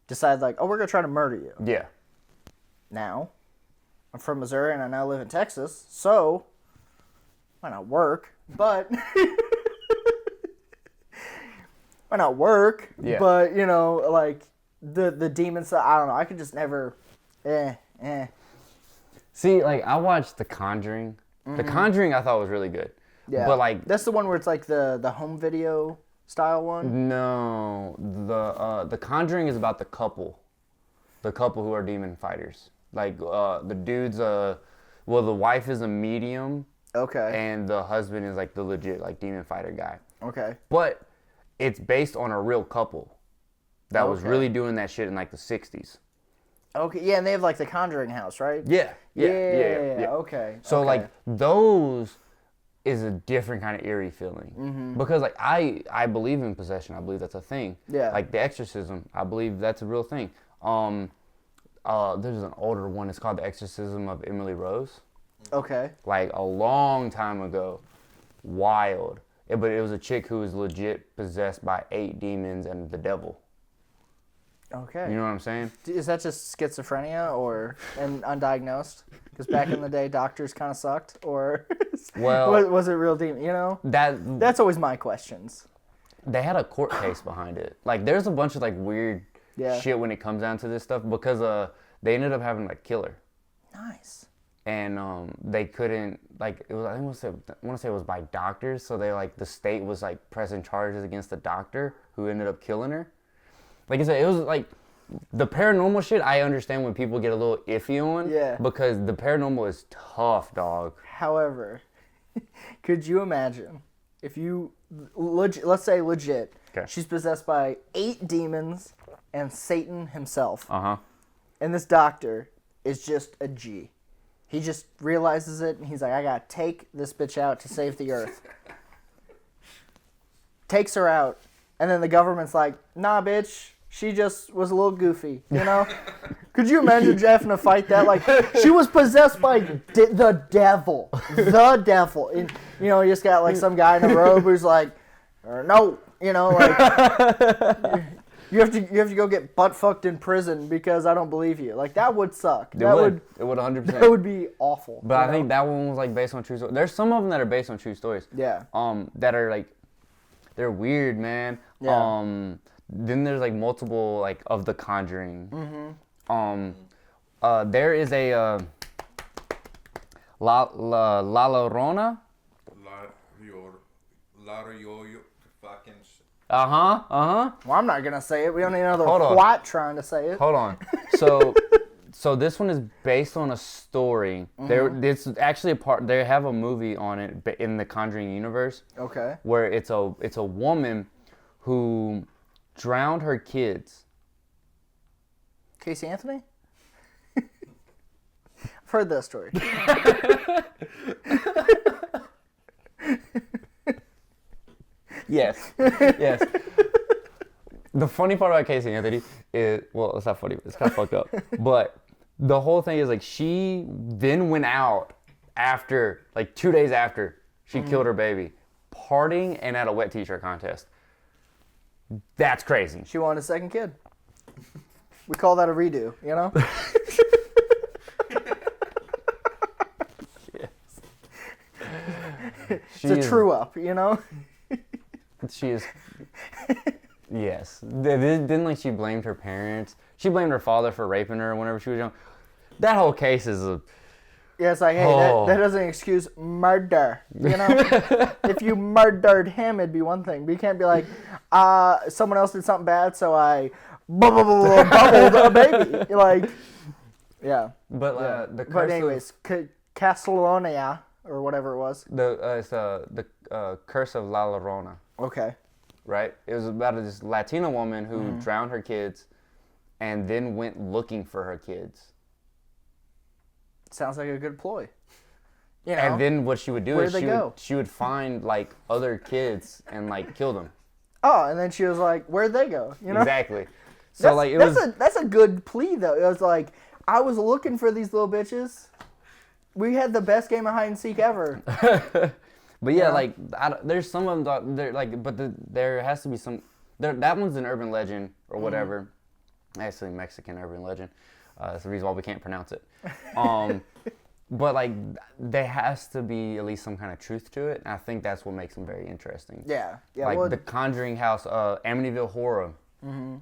decide like, oh, we're gonna try to murder you. Yeah. Now, I'm from Missouri and I now live in Texas, so why not work? But why not work? Yeah. But you know, like the demon stuff. I don't know. I could just never. See, like I watched The Conjuring. The Conjuring I thought was really good. Yeah. But like that's the one where it's like the home video style one. No, the Conjuring is about the couple who are demon fighters. Like the dude's the wife is a medium. Okay. And the husband is like the legit like demon fighter guy. Okay. But it's based on a real couple that was really doing that shit in like the 60s. Okay, yeah, and they have like the Conjuring house, right? Yeah. Okay. So like those is a different kind of eerie feeling because like I believe in possession. I believe that's a thing. Yeah. Like the exorcism, I believe that's a real thing. There's an older one. It's called The Exorcism of Emily Rose. Okay. Like a long time ago. Wild. But it was a chick who was legit possessed by 8 demons and the devil. Okay. You know what I'm saying? Is that just schizophrenia and undiagnosed? Because back in the day, doctors kind of sucked, or was it real demon? You know, that's always my questions. They had a court case behind it. Like, there's a bunch of like weird shit when it comes down to this stuff because they ended up having to like kill her. Nice. And they couldn't like it was. I want to say it was by doctors. So they like the state was like pressing charges against the doctor who ended up killing her. Like I said, it was like the paranormal shit. I understand when people get a little iffy on. Yeah. Because the paranormal is tough, dog. However, could you imagine if you let's say legit, she's possessed by 8 demons and Satan himself. And this doctor is just a G. He just realizes it and he's like, I gotta take this bitch out to save the earth. Takes her out, and then the government's like, nah, bitch. She just was a little goofy, you know? Could you imagine having to fight that? Like, she was possessed by the devil. The devil. And, you know, you just got, like, some guy in a robe who's like, no, you know, like, you have to go get butt-fucked in prison because I don't believe you. Like, that would suck. It would 100%. That would be awful. But I think that one was, like, based on true stories. There's some of them that are based on true stories. Yeah. That are, like, they're weird, man. Yeah. Then there's like multiple like of The Conjuring. There is a La Llorona. Fucking. Well, I'm not gonna say it. We don't need another white trying to say it. Hold on. So this one is based on a story. It's actually they have a movie on it in the Conjuring universe. Okay. Where it's a woman who drowned her kids. Casey Anthony? I've heard that story. Yes. The funny part about Casey Anthony is, well, it's not funny, it's kind of fucked up. But the whole thing is like she then went out after, like 2 days after she killed her baby, partying and at a wet t-shirt contest. That's crazy. She wanted a second kid. We call that a redo, you know? It's a true up, you know? She is. Yes. Didn't like she blamed her parents. She blamed her father for raping her whenever she was young. That whole case is a. Yeah, it's like, hey, that doesn't excuse murder, you know? If you murdered him, it'd be one thing. But you can't be like, someone else did something bad, so I bubbled a baby. Like, yeah. But the curse But anyways, Castellonia, or whatever it was. It's the Curse of La Llorona. Okay. Right? It was about this Latina woman who drowned her kids and then went looking for her kids. Sounds like a good ploy. You know? And then what she would do Where'd is they go? she would find like other kids and like kill them. Oh, and then she was like, "Where'd they go?" You know? Exactly. So That's a good plea though. It was like, I was looking for these little bitches. We had the best game of hide and seek ever. But yeah, like there's some of them there like, but there has to be some. That one's an urban legend or whatever. Actually, Mexican urban legend. That's the reason why we can't pronounce it. But like, there has to be at least some kind of truth to it. And I think that's what makes them very interesting. Yeah. Like the Conjuring house, Amityville Horror. Mm-hmm.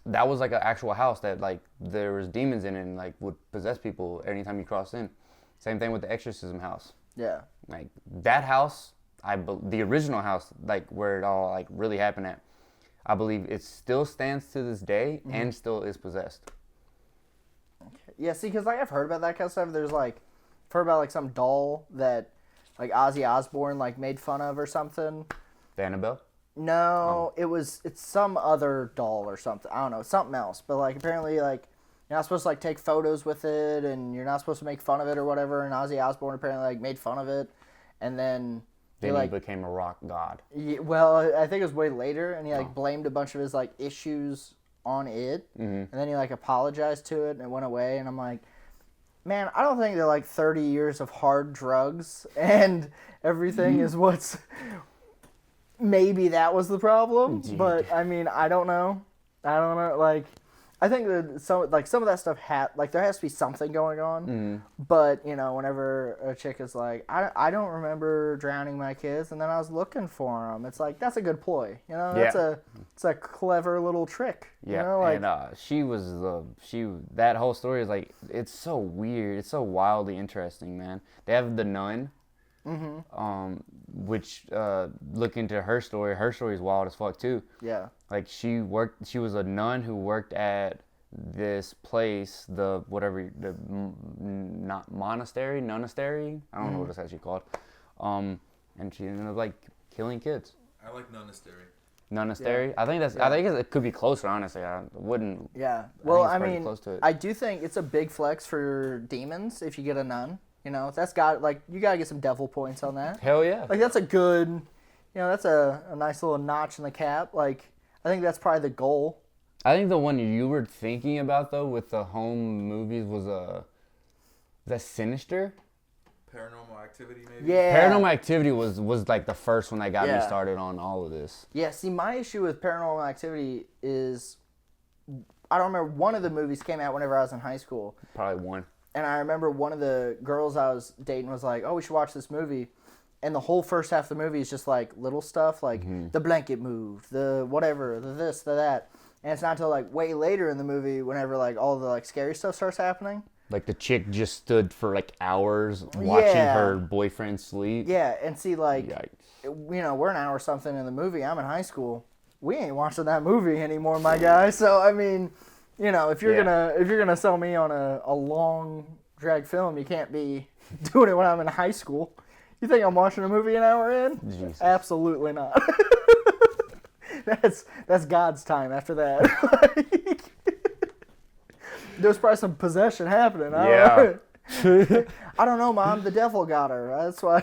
That was like an actual house that like there was demons in it and like would possess people anytime you crossed in. Same thing with the Exorcism house. Yeah. Like that house, the original house, like where it all like really happened at, I believe it still stands to this day and still is possessed. Okay. Yeah, see, because like I've heard about that kind of stuff. There's like, I've heard about like some doll that like Ozzy Osbourne like made fun of or something. The Annabelle? No, it's some other doll or something. I don't know, something else. But like apparently like you're not supposed to like take photos with it, and you're not supposed to make fun of it or whatever. And Ozzy Osbourne apparently like made fun of it, and then he became a rock god. Well, I think it was way later, and he like blamed a bunch of his like issues on it, and then he like apologized to it, and it went away. And I'm like, man, I don't think that like 30 years of hard drugs and everything is what's. Maybe that was the problem, but I mean, I don't know. Like, I think that some of that stuff there has to be something going on. But you know, whenever a chick is like, I don't remember drowning my kids, and then I was looking for them. It's like that's a good ploy. You know, it's a clever little trick. Yeah, you know? Like, and that whole story is like it's so weird. It's so wildly interesting, man. They have the nun. Which look into her story. Her story is wild as fuck too. Yeah. Like she was a nun who worked at this place, monastery. I don't know what it's actually called. And she ended up like killing kids. I like Nunastery. Nunastery. Yeah. I think it could be closer. Honestly, I wouldn't. Yeah. Well, I mean, close to it. I do think it's a big flex for demons if you get a nun. You know, you gotta get some devil points on that. Hell yeah. Like, that's a good, that's a nice little notch in the cap. Like, I think that's probably the goal. I think the one you were thinking about, though, with the home movies was that Sinister? Paranormal Activity, maybe? Yeah. Paranormal Activity was like the first one that got me started on all of this. Yeah, see, my issue with Paranormal Activity is, I don't remember, one of the movies came out whenever I was in high school. Probably one. And I remember one of the girls I was dating was like, oh, we should watch this movie. And the whole first half of the movie is just like little stuff, like the blanket moved, the whatever, the this, the that. And it's not until like way later in the movie whenever like all the like scary stuff starts happening. Like the chick just stood for like hours watching her boyfriend sleep. Yeah, and see like, Yikes. We're an hour or something in the movie. I'm in high school. We ain't watching that movie anymore, my guy. So, I mean... if you're gonna sell me on a long drag film, you can't be doing it when I'm in high school. You think I'm watching a movie an hour in? Jesus. Absolutely not. That's God's time after that. There's probably some possession happening. I don't know, Mom. The devil got her. That's why.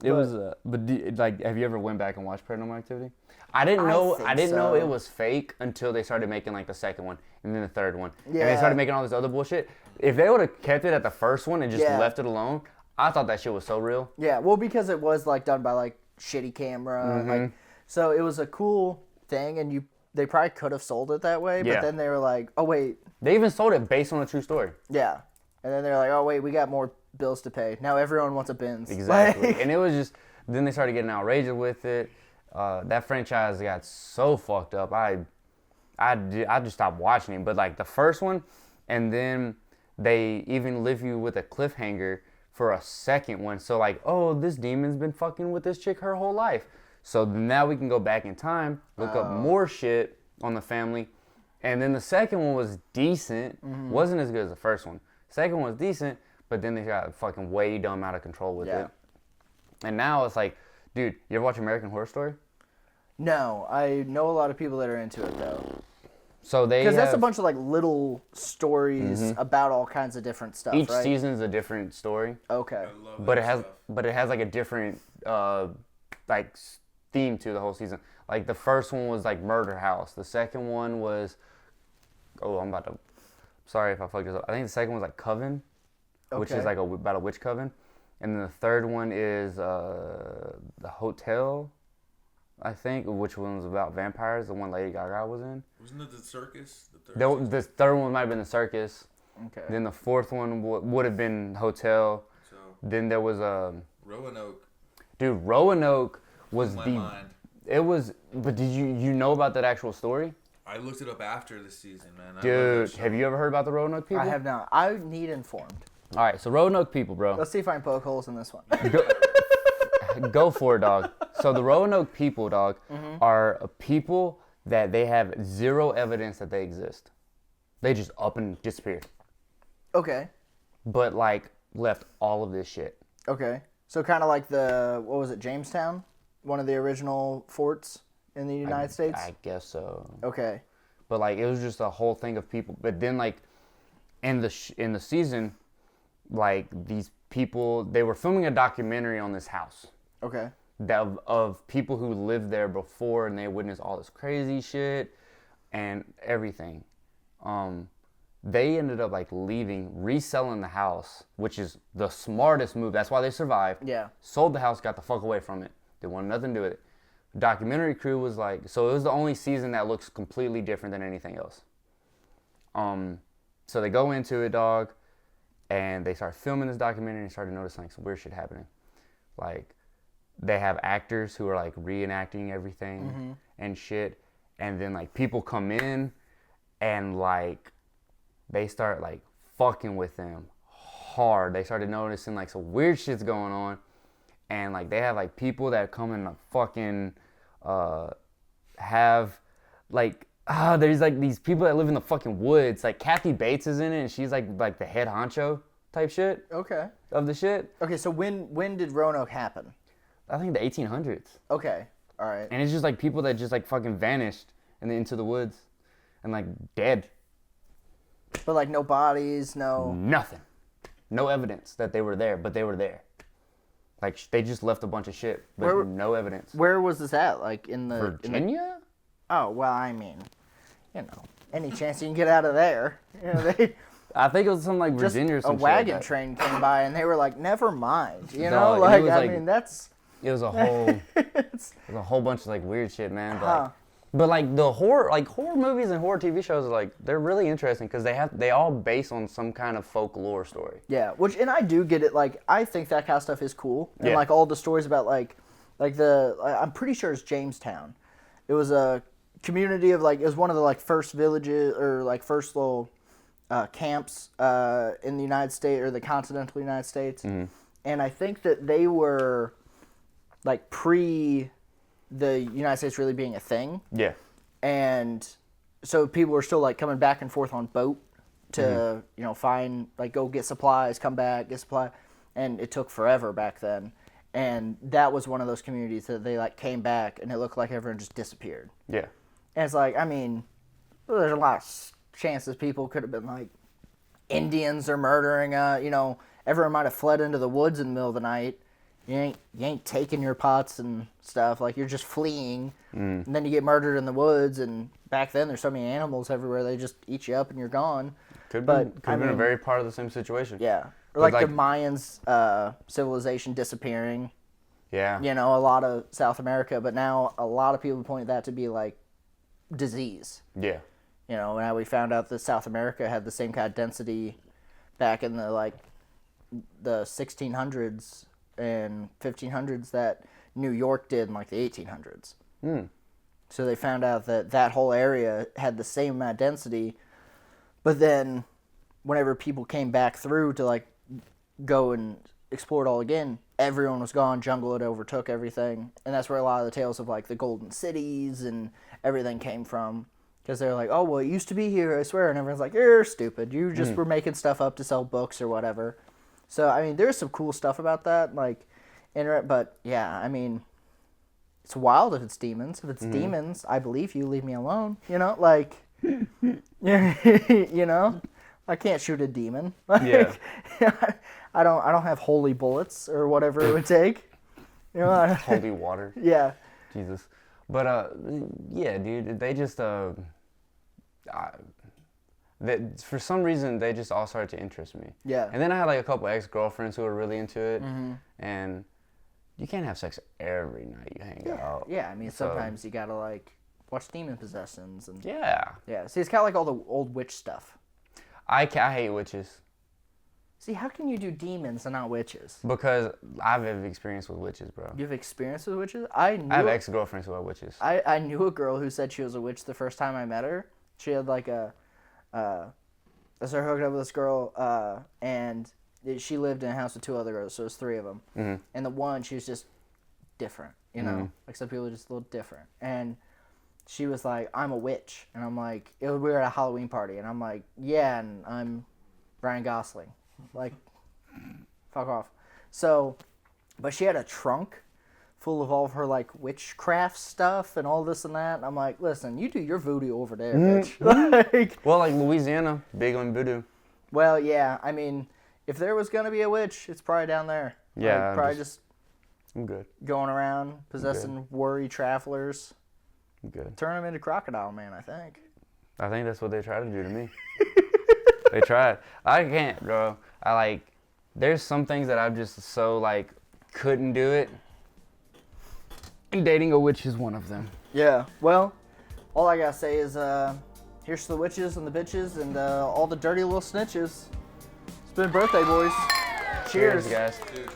Have you ever went back and watched Paranormal Activity? I didn't know it was fake until they started making like the second one and then the third one. Yeah. And they started making all this other bullshit. If they would have kept it at the first one and just left it alone, I thought that shit was so real. Yeah, well, because it was like done by like shitty camera, like so it was a cool thing, and they probably could have sold it that way, but then they were like, oh wait, they even sold it based on a true story. Yeah, and then they're like, oh wait, we got more bills to pay. Now everyone wants a Benz. Exactly, and it was just then they started getting outrageous with it. That franchise got so fucked up. I just stopped watching it. But like the first one, and then they even leave you with a cliffhanger for a second one. So like, oh, this demon's been fucking with this chick her whole life. So now we can go back in time, look up more shit on the family, and then the second one was decent. Wasn't as good as the first one. Second one was decent, but then they got fucking way dumb out of control with it. And now it's like, dude, you ever watch American Horror Story? No, I know a lot of people that are into it though. So they Because that's a bunch of like little stories about all kinds of different stuff. Each right? season's a different story. Okay. I love But that it has stuff. like a different like theme to the whole season. Like the first one was like Murder House. The second one was sorry if I fucked this up. I think the second one was like Coven, which is like about a witch coven. And then the third one is the Hotel, I think, which one was about vampires. The one Lady Gaga was in. Wasn't it the circus? The third one might have been the circus. Okay. Then the fourth one would have been Hotel. So Then there was Roanoke. Dude, Roanoke was My the. mind. It was, but did you know about that actual story? I looked it up after the season, man. Dude, have you ever heard about the Roanoke people? I have not. I need informed. All right, so Roanoke people, bro. Let's see if I can poke holes in this one. Go for it, dog. So the Roanoke people, dog, are a people that they have zero evidence that they exist. They just up and disappeared. Okay. But like left all of this shit. Okay. So kind of like what was it, Jamestown? One of the original forts in the United States? I guess so. Okay. But like it was just a whole thing of people. But then like in the season, like these people, they were filming a documentary on this house. Okay. Of people who lived there before, and they witnessed all this crazy shit and everything. They ended up like leaving, reselling the house, which is the smartest move. That's why they survived. Yeah. Sold the house, got the fuck away from it. They wanted nothing to do with it. Documentary crew was like, so it was the only season that looks completely different than anything else. So they go into it, dog, and they start filming this documentary and started noticing like some weird shit happening. Like they have actors who are like reenacting everything and shit, and then like people come in and like they start like fucking with them hard. They started noticing like some weird shit's going on, and like they have like people that come and fucking have like there's like these people that live in the fucking woods. Like Kathy Bates is in it, and she's like the head honcho type shit Okay. of the shit. Okay, so when did Roanoke happen? I think the 1800s. Okay. All right. And it's just like people that just like fucking vanished into the woods and like dead. But like no bodies, no... Nothing. No evidence that they were there, but they were there. Like they just left a bunch of shit, but no evidence. Where was this at? Like in the... Virginia? Oh, well, I mean, any chance you can get out of there. They... I think it was something like Just Virginia or some a shit wagon like that. train came by and they were like, never mind. No, Like, it was I like- mean, that's... It was a whole, it's... it was a whole bunch of like weird shit, man. But, Huh. but like the horror movies and horror TV shows are like they're really interesting because they all base on some kind of folklore story. Yeah, and I do get it. Like, I think that kind of stuff is cool. And Yeah. like all the stories about I'm pretty sure it's Jamestown. It was a community of it was one of the like first villages or like first little camps in the United States or the continental United States. Mm-hmm. And I think that they were like pre the United States really being a thing. Yeah. And so people were still like coming back and forth on boat to find go get supplies, come back, get supply, and it took forever back then. And that was one of those communities that they like came back and it looked like everyone just disappeared. Yeah. And it's like, I mean, there's a lot of chances people could have been like Indians or murdering. Everyone might have fled into the woods in the middle of the night. You ain't taking your pots and stuff. Like, you're just fleeing. And then you get murdered in the woods. And back then, there's so many animals everywhere. They just eat you up and you're gone. Could have been a very part of the same situation. Yeah. Or But, like the Mayans' civilization disappearing. Yeah. A lot of South America. But now a lot of people point that to be like disease. Yeah. Now we found out that South America had the same kind of density back in the 1600s and 1500s that New York did in like the 1800s. So they found out that whole area had the same amount of density, but then whenever people came back through to like go and explore it all again, everyone was gone, jungle had overtook everything, and that's where a lot of the tales of like the golden cities and everything came from. Because they're like, oh, well, it used to be here, I swear. And everyone's like, you're stupid. You just were making stuff up to sell books or whatever. So, I mean, there's some cool stuff about that. But, yeah, I mean, it's wild if it's demons. If it's demons, I believe you, leave me alone. You know, I can't shoot a demon. Like, Yeah. I don't have holy bullets or whatever it would take. You know, Holy water. yeah. Jesus. But yeah, dude, they just for some reason they just all started to interest me. Yeah. And then I had like a couple ex-girlfriends who were really into it, Mm-hmm. and you can't have sex every night you hang Yeah. out. Yeah. I mean, So- sometimes you gotta like watch demon possessions and Yeah. yeah. See, it's kind of like all the old witch stuff. I hate witches See, how can you do demons and not witches? because I've had experience with witches, bro. You have experience with witches? I have ex-girlfriends who are witches. I knew a girl who said she was a witch the first time I met her. She had like I started hooking up with this girl, and she lived in a house with two other girls, so it was three of them. Mm-hmm. And the one, she was just different, you know? Like some people are just a little different. And she was like, I'm a witch. And I'm like, we were at a Halloween party, and I'm like, yeah, and I'm Ryan Gosling. Like, fuck off. So, but she had a trunk full of all of her, like, witchcraft stuff and all this and that. And I'm like, listen, you do your voodoo over there, bitch. Like, Well, like Louisiana, big on voodoo. well, yeah, I mean, if there was going to be a witch, it's probably down there. Yeah, Like, I'm probably just I'm good. going around, possessing worry travelers. I'm good. Turn them into Crocodile Man, I think. I think that's what they try to do to me. They tried. I can't, bro. There's some things that I've just so, like, couldn't do it. And dating a witch is one of them. Yeah, well, all I gotta say is, here's to the witches and the bitches and all the dirty little snitches. It's been birthday, boys. Cheers. Cheers, guys. Dude.